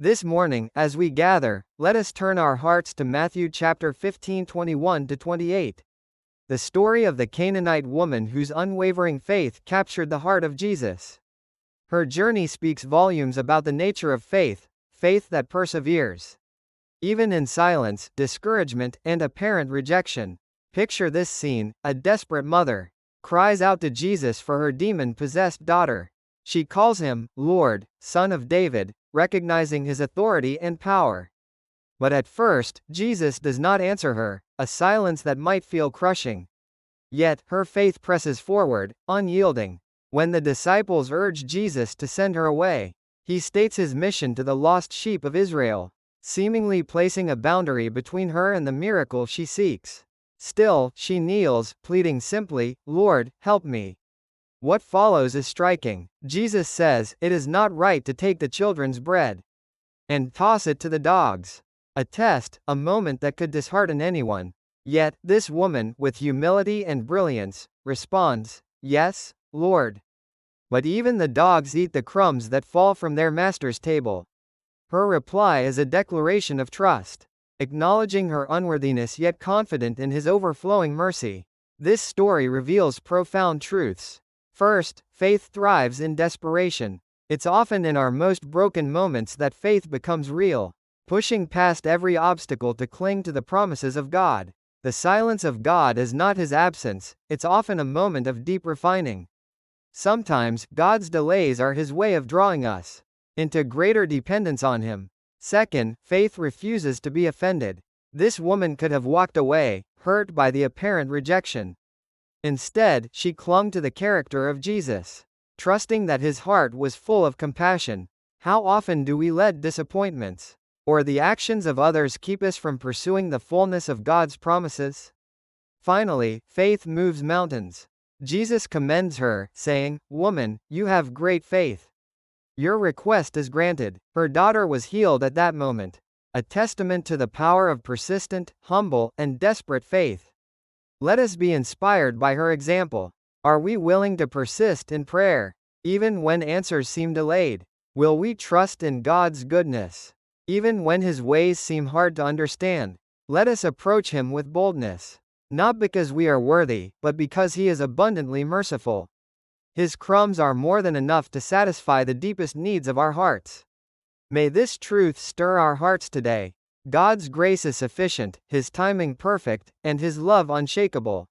This morning, as we gather, let us turn our hearts to Matthew chapter 15:21-28. The story of the Canaanite woman whose unwavering faith captured the heart of Jesus. Her journey speaks volumes about the nature of faith, faith that perseveres. Even in silence, discouragement, and apparent rejection. Picture this scene: a desperate mother cries out to Jesus for her demon-possessed daughter. She calls him, Lord, Son of David, recognizing his authority and power. But at first, Jesus does not answer her, a silence that might feel crushing. Yet, her faith presses forward, unyielding. When the disciples urge Jesus to send her away, he states his mission to the lost sheep of Israel, seemingly placing a boundary between her and the miracle she seeks. Still, she kneels, pleading simply, Lord, help me. What follows is striking. Jesus says, it is not right to take the children's bread and toss it to the dogs. A test, a moment that could dishearten anyone. Yet, this woman, with humility and brilliance, responds, Yes, Lord. But even the dogs eat the crumbs that fall from their master's table. Her reply is a declaration of trust, acknowledging her unworthiness yet confident in his overflowing mercy. This story reveals profound truths. First, faith thrives in desperation. It's often in our most broken moments that faith becomes real, pushing past every obstacle to cling to the promises of God. The silence of God is not his absence, it's often a moment of deep refining. Sometimes, God's delays are his way of drawing us into greater dependence on him. Second, faith refuses to be offended. This woman could have walked away, hurt by the apparent rejection. Instead, she clung to the character of Jesus, trusting that his heart was full of compassion. How often do we let disappointments or the actions of others keep us from pursuing the fullness of God's promises? Finally, faith moves mountains. Jesus commends her, saying, Woman, you have great faith. Your request is granted. Her daughter was healed at that moment, a testament to the power of persistent, humble, and desperate faith. Let us be inspired by her example. Are we willing to persist in prayer, even when answers seem delayed? Will we trust in God's goodness, even when his ways seem hard to understand? Let us approach him with boldness, not because we are worthy, but because he is abundantly merciful. His crumbs are more than enough to satisfy the deepest needs of our hearts. May this truth stir our hearts today. God's grace is sufficient, his timing perfect, and his love unshakable.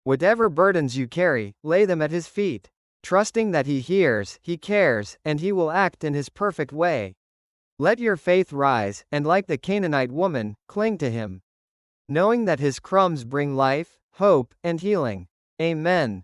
Whatever burdens you carry, lay them at his feet, trusting that he hears, he cares, and he will act in his perfect way. Let your faith rise, and like the Canaanite woman, cling to him, knowing that his crumbs bring life, hope, and healing. Amen.